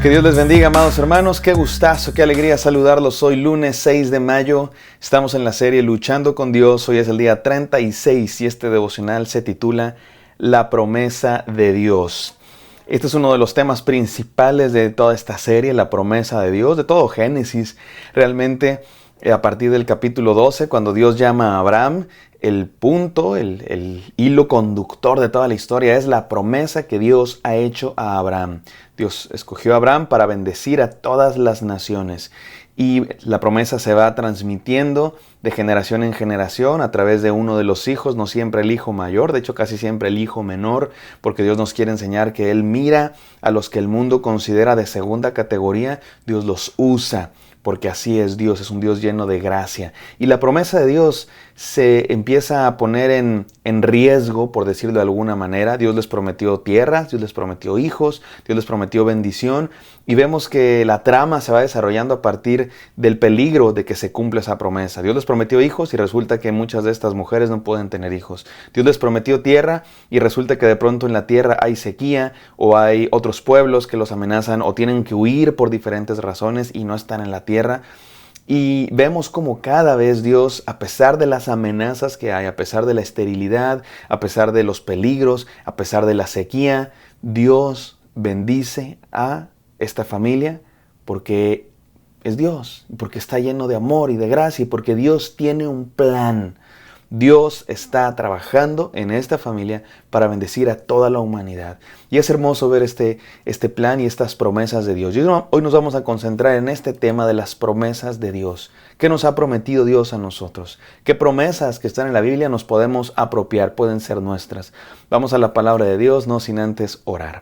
Que Dios les bendiga, amados hermanos. Qué gustazo, qué alegría saludarlos. Hoy lunes 6 de mayo. Estamos en la serie Luchando con Dios. Hoy es el día 36 y este devocional se titula La promesa de Dios. Este es uno de los temas principales de toda esta serie, la promesa de Dios, de todo Génesis. Realmente, a partir del capítulo 12, cuando Dios llama a Abraham, el punto, el hilo conductor de toda la historia es la promesa que Dios ha hecho a Abraham. Dios escogió a Abraham para bendecir a todas las naciones. Y la promesa se va transmitiendo de generación en generación a través de uno de los hijos, no siempre el hijo mayor, de hecho casi siempre el hijo menor, porque Dios nos quiere enseñar que Él mira a los que el mundo considera de segunda categoría, Dios los usa, porque así es Dios, es un Dios lleno de gracia. Y la promesa de Dios se empieza a poner en riesgo, por decirlo de alguna manera. Dios les prometió tierras, Dios les prometió hijos, Dios les prometió bendición. Y vemos que la trama se va desarrollando a partir del peligro de que se cumpla esa promesa. Dios les prometió hijos y resulta que muchas de estas mujeres no pueden tener hijos. Dios les prometió tierra y resulta que de pronto en la tierra hay sequía o hay otros pueblos que los amenazan o tienen que huir por diferentes razones y no están en la tierra. Y vemos como cada vez Dios, a pesar de las amenazas que hay, a pesar de la esterilidad, a pesar de los peligros, a pesar de la sequía, Dios bendice a esta familia porque es Dios, porque está lleno de amor y de gracia y porque Dios tiene un plan. Dios está trabajando en esta familia para bendecir a toda la humanidad. Y es hermoso ver este plan y estas promesas de Dios. Y hoy nos vamos a concentrar en este tema de las promesas de Dios. ¿Qué nos ha prometido Dios a nosotros? ¿Qué promesas que están en la Biblia nos podemos apropiar, pueden ser nuestras? Vamos a la palabra de Dios, no sin antes orar.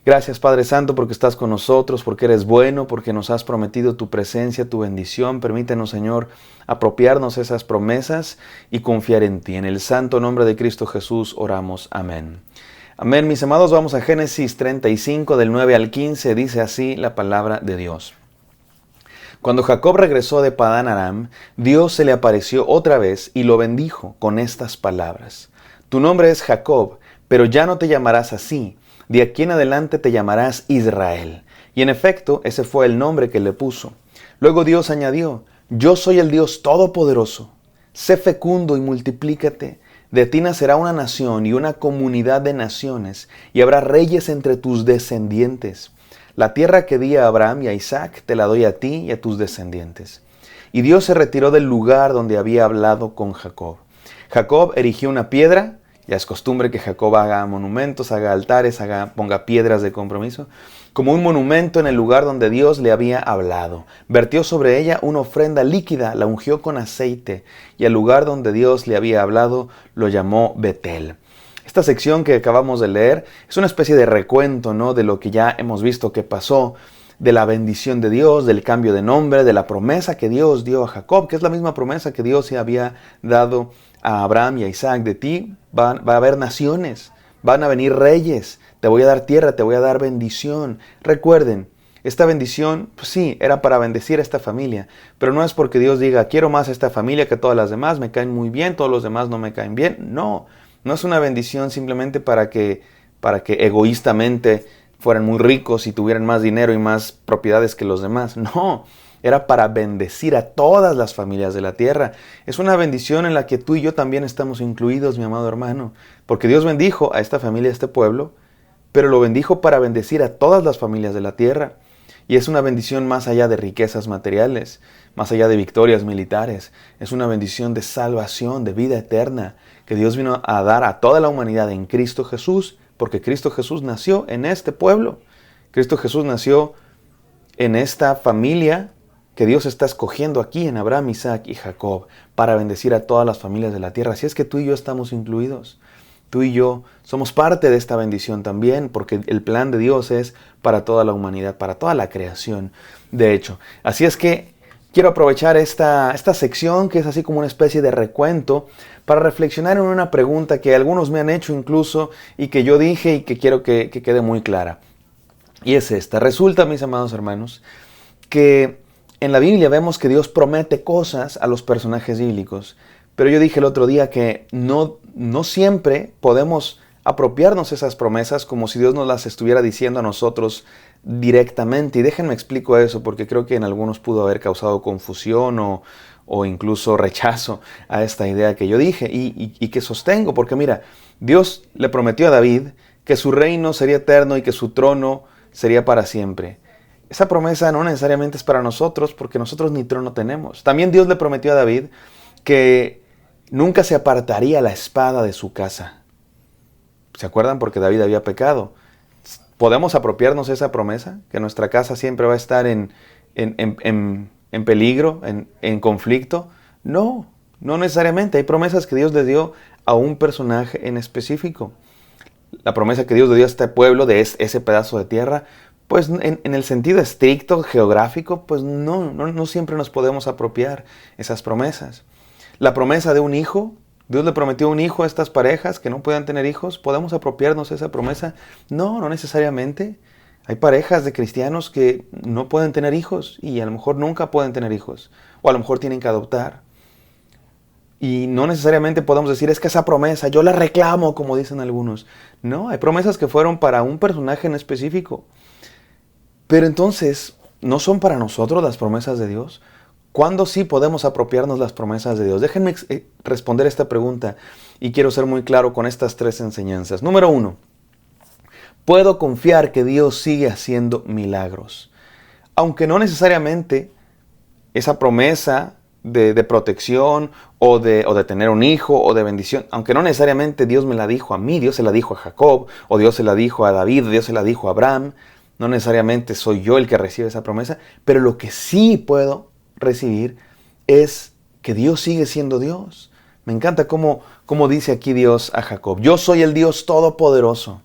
Gracias, Padre Santo, porque estás con nosotros, porque eres bueno, porque nos has prometido tu presencia, tu bendición. Permítenos, Señor, apropiarnos esas promesas y confiar en ti. En el santo nombre de Cristo Jesús oramos. Amén. Amén, mis amados. Vamos a Génesis 35, del 9 al 15. Dice así la palabra de Dios. Cuando Jacob regresó de Padán Aram, Dios se le apareció otra vez y lo bendijo con estas palabras. Tu nombre es Jacob, pero ya no te llamarás así. De aquí en adelante te llamarás Israel. Y en efecto, ese fue el nombre que le puso. Luego Dios añadió, yo soy el Dios Todopoderoso. Sé fecundo y multiplícate. De ti nacerá una nación y una comunidad de naciones, y habrá reyes entre tus descendientes. La tierra que di a Abraham y a Isaac te la doy a ti y a tus descendientes. Y Dios se retiró del lugar donde había hablado con Jacob. Jacob erigió una piedra. Ya es costumbre que Jacob haga monumentos, haga altares, ponga piedras de compromiso, como un monumento en el lugar donde Dios le había hablado. Vertió sobre ella una ofrenda líquida, la ungió con aceite, y al lugar donde Dios le había hablado lo llamó Betel. Esta sección que acabamos de leer es una especie de recuento, ¿no?, de lo que ya hemos visto que pasó, de la bendición de Dios, del cambio de nombre, de la promesa que Dios dio a Jacob, que es la misma promesa que Dios se había dado a Abraham y a Isaac. De ti va a haber naciones, van a venir reyes, te voy a dar tierra, te voy a dar bendición. Recuerden, esta bendición, pues sí, era para bendecir a esta familia, pero no es porque Dios diga, quiero más a esta familia que todas las demás, me caen muy bien, todos los demás no me caen bien. No es una bendición simplemente para que egoístamente fueran muy ricos y tuvieran más dinero y más propiedades que los demás. No, era para bendecir a todas las familias de la tierra. Es una bendición en la que tú y yo también estamos incluidos, mi amado hermano. Porque Dios bendijo a esta familia, a este pueblo, pero lo bendijo para bendecir a todas las familias de la tierra. Y es una bendición más allá de riquezas materiales, más allá de victorias militares. Es una bendición de salvación, de vida eterna, que Dios vino a dar a toda la humanidad en Cristo Jesús, porque Cristo Jesús nació en este pueblo. Cristo Jesús nació en esta familia que Dios está escogiendo aquí en Abraham, Isaac y Jacob para bendecir a todas las familias de la tierra. Así es que tú y yo estamos incluidos. Tú y yo somos parte de esta bendición también, porque el plan de Dios es para toda la humanidad, para toda la creación, de hecho. Así es que quiero aprovechar esta sección, que es así como una especie de recuento, para reflexionar en una pregunta que algunos me han hecho incluso y que yo dije y que quiero que quede muy clara. Y es esta. Resulta, mis amados hermanos, que en la Biblia vemos que Dios promete cosas a los personajes bíblicos. Pero yo dije el otro día que no siempre podemos apropiarnos esas promesas como si Dios nos las estuviera diciendo a nosotros directamente. Y déjenme explico eso porque creo que en algunos pudo haber causado confusión o incluso rechazo a esta idea que yo dije y que sostengo. Porque mira, Dios le prometió a David que su reino sería eterno y que su trono sería para siempre. Esa promesa no necesariamente es para nosotros porque nosotros ni trono tenemos. También Dios le prometió a David que nunca se apartaría la espada de su casa. ¿Se acuerdan? Porque David había pecado. ¿Podemos apropiarnos esa promesa? ¿Que nuestra casa siempre va a estar en peligro, en conflicto? No, no necesariamente. Hay promesas que Dios le dio a un personaje en específico. La promesa que Dios le dio a este pueblo de ese pedazo de tierra, pues en el sentido estricto, geográfico, pues no siempre nos podemos apropiar esas promesas. La promesa de un hijo, Dios le prometió un hijo a estas parejas que no puedan tener hijos. ¿Podemos apropiarnos de esa promesa? No necesariamente. Hay parejas de cristianos que no pueden tener hijos y a lo mejor nunca pueden tener hijos. O a lo mejor tienen que adoptar. Y no necesariamente podemos decir, es que esa promesa, yo la reclamo, como dicen algunos. No, hay promesas que fueron para un personaje en específico. Pero entonces, ¿no son para nosotros las promesas de Dios? ¿Cuándo sí podemos apropiarnos las promesas de Dios? Déjenme responder esta pregunta y quiero ser muy claro con estas 3 enseñanzas. Número 1, puedo confiar que Dios sigue haciendo milagros. Aunque no necesariamente esa promesa de protección o de tener un hijo o de bendición, aunque no necesariamente Dios me la dijo a mí, Dios se la dijo a Jacob, o Dios se la dijo a David, Dios se la dijo a Abraham, no necesariamente soy yo el que recibe esa promesa, pero lo que sí puedo recibir es que Dios sigue siendo Dios. Me encanta cómo dice aquí Dios a Jacob, yo soy el Dios todopoderoso,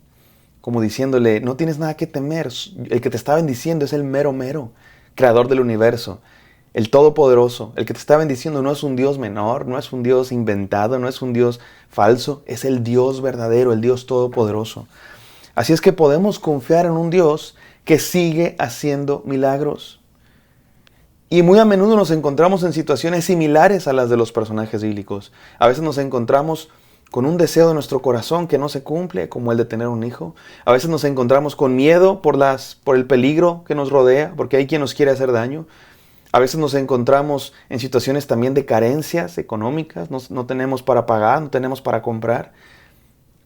como diciéndole, no tienes nada que temer, el que te está bendiciendo es el mero, creador del universo. El Todopoderoso, el que te está bendiciendo no es un Dios menor, no es un Dios inventado, no es un Dios falso, es el Dios verdadero, el Dios Todopoderoso. Así es que podemos confiar en un Dios que sigue haciendo milagros. Y muy a menudo nos encontramos en situaciones similares a las de los personajes bíblicos. A veces nos encontramos con un deseo de nuestro corazón que no se cumple, como el de tener un hijo. A veces nos encontramos con miedo por el peligro que nos rodea, porque hay quien nos quiere hacer daño. A veces nos encontramos en situaciones también de carencias económicas, no tenemos para pagar, no tenemos para comprar,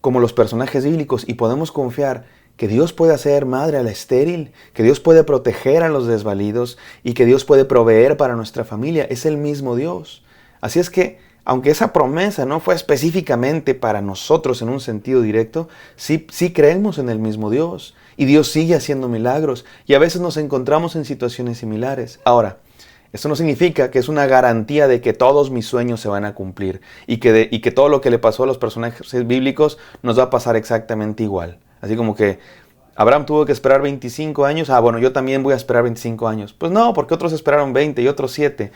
como los personajes bíblicos, y podemos confiar que Dios puede hacer madre a la estéril, que Dios puede proteger a los desvalidos y que Dios puede proveer para nuestra familia. Es el mismo Dios. Así es que, aunque esa promesa no fue específicamente para nosotros en un sentido directo, sí creemos en el mismo Dios. Y Dios sigue haciendo milagros. Y a veces nos encontramos en situaciones similares. Ahora, esto no significa que es una garantía de que todos mis sueños se van a cumplir y que todo lo que le pasó a los personajes bíblicos nos va a pasar exactamente igual. Así como que Abraham tuvo que esperar 25 años, bueno, yo también voy a esperar 25 años. Pues no, porque otros esperaron 20 y otros 7.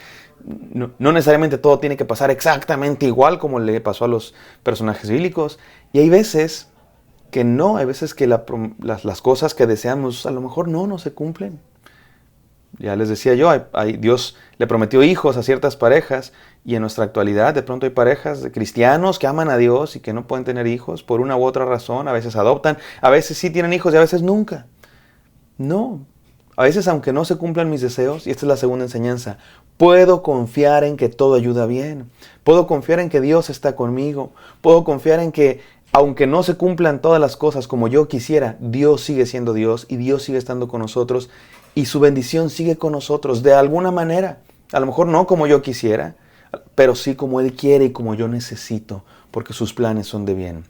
No necesariamente todo tiene que pasar exactamente igual como le pasó a los personajes bíblicos. Y hay veces que no, hay veces que las cosas que deseamos a lo mejor no se cumplen. Ya les decía yo, Dios le prometió hijos a ciertas parejas y en nuestra actualidad de pronto hay parejas de cristianos que aman a Dios y que no pueden tener hijos por una u otra razón. A veces adoptan, a veces sí tienen hijos y a veces nunca. No, a veces aunque no se cumplan mis deseos, y esta es la segunda enseñanza, puedo confiar en que todo ayuda bien. Puedo confiar en que Dios está conmigo. Puedo confiar en que aunque no se cumplan todas las cosas como yo quisiera, Dios sigue siendo Dios y Dios sigue estando con nosotros y su bendición sigue con nosotros de alguna manera. A lo mejor no como yo quisiera, pero sí como Él quiere y como yo necesito, porque sus planes son de bien.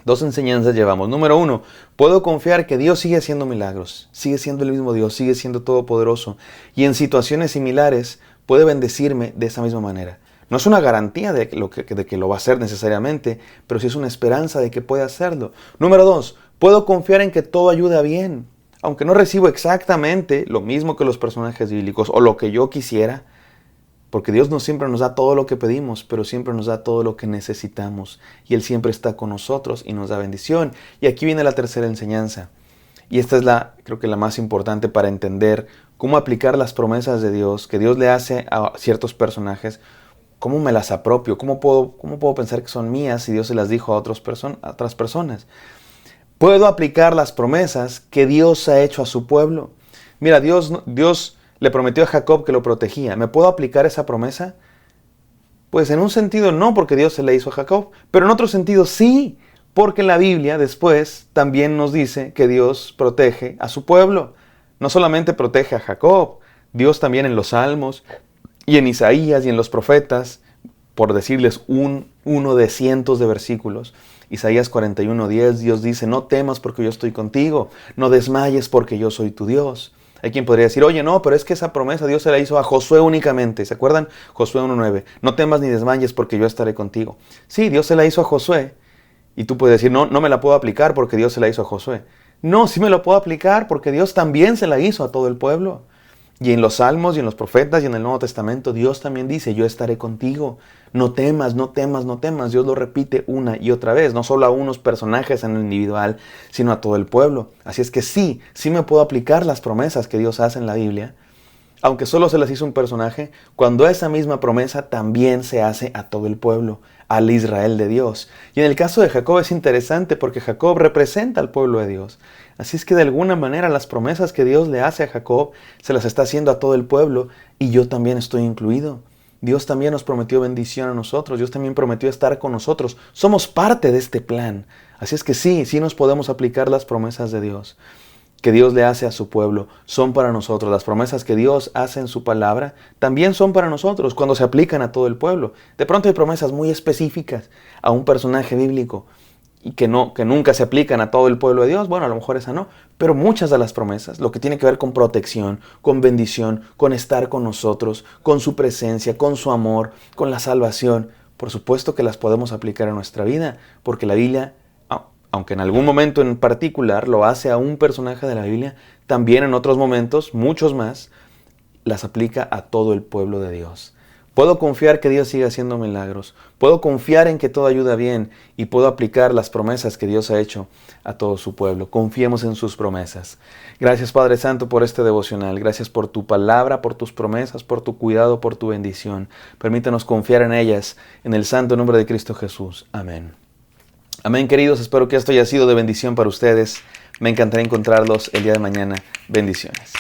2 enseñanzas llevamos. Número 1, puedo confiar que Dios sigue haciendo milagros, sigue siendo el mismo Dios, sigue siendo todopoderoso y en situaciones similares puede bendecirme de esa misma manera. No es una garantía de que lo va a hacer necesariamente, pero sí es una esperanza de que puede hacerlo. Número 2, puedo confiar en que todo ayuda bien. Aunque no recibo exactamente lo mismo que los personajes bíblicos o lo que yo quisiera, porque Dios no siempre nos da todo lo que pedimos, pero siempre nos da todo lo que necesitamos. Y Él siempre está con nosotros y nos da bendición. Y aquí viene la tercera enseñanza. Y esta es creo que la más importante para entender cómo aplicar las promesas de Dios, que Dios le hace a ciertos personajes. ¿Cómo me las apropio? ¿Cómo puedo pensar que son mías si Dios se las dijo a otras personas? Puedo aplicar las promesas que Dios ha hecho a su pueblo. Mira, Dios le prometió a Jacob que lo protegía. ¿Me puedo aplicar esa promesa? Pues en un sentido no, porque Dios se la hizo a Jacob, pero en otro sentido sí, porque la Biblia después también nos dice que Dios protege a su pueblo. No solamente protege a Jacob, Dios también en los Salmos y en Isaías y en los profetas, por decirles uno de cientos de versículos. Isaías 41:10, Dios dice, no temas porque yo estoy contigo, no desmayes porque yo soy tu Dios. Hay quien podría decir, oye, no, pero es que esa promesa Dios se la hizo a Josué únicamente. ¿Se acuerdan? Josué 1:9, no temas ni desmayes porque yo estaré contigo. Sí, Dios se la hizo a Josué. Y tú puedes decir, no, no me la puedo aplicar porque Dios se la hizo a Josué. No, sí me lo puedo aplicar porque Dios también se la hizo a todo el pueblo. Y en los Salmos y en los profetas y en el Nuevo Testamento, Dios también dice, yo estaré contigo. No temas, no temas, no temas. Dios lo repite una y otra vez, no solo a unos personajes en lo individual, sino a todo el pueblo. Así es que sí me puedo aplicar las promesas que Dios hace en la Biblia, aunque solo se las hizo un personaje, cuando esa misma promesa también se hace a todo el pueblo, al Israel de Dios. Y en el caso de Jacob es interesante porque Jacob representa al pueblo de Dios. Así es que de alguna manera las promesas que Dios le hace a Jacob se las está haciendo a todo el pueblo y yo también estoy incluido. Dios también nos prometió bendición a nosotros, Dios también prometió estar con nosotros. Somos parte de este plan. Así es que sí nos podemos aplicar las promesas de Dios que Dios le hace a su pueblo, son para nosotros. Las promesas que Dios hace en su palabra también son para nosotros cuando se aplican a todo el pueblo. De pronto hay promesas muy específicas a un personaje bíblico y que nunca se aplican a todo el pueblo de Dios. Bueno, a lo mejor esa no, pero muchas de las promesas, lo que tiene que ver con protección, con bendición, con estar con nosotros, con su presencia, con su amor, con la salvación, por supuesto que las podemos aplicar a nuestra vida, porque la Biblia, aunque en algún momento en particular lo hace a un personaje de la Biblia, también en otros momentos, muchos más, las aplica a todo el pueblo de Dios. Puedo confiar que Dios sigue haciendo milagros, puedo confiar en que todo ayuda bien y puedo aplicar las promesas que Dios ha hecho a todo su pueblo. Confiemos en sus promesas. Gracias, Padre Santo, por este devocional. Gracias por tu palabra, por tus promesas, por tu cuidado, por tu bendición. Permítanos confiar en ellas, en el santo nombre de Cristo Jesús. Amén. Amén, queridos. Espero que esto haya sido de bendición para ustedes. Me encantaría encontrarlos el día de mañana. Bendiciones.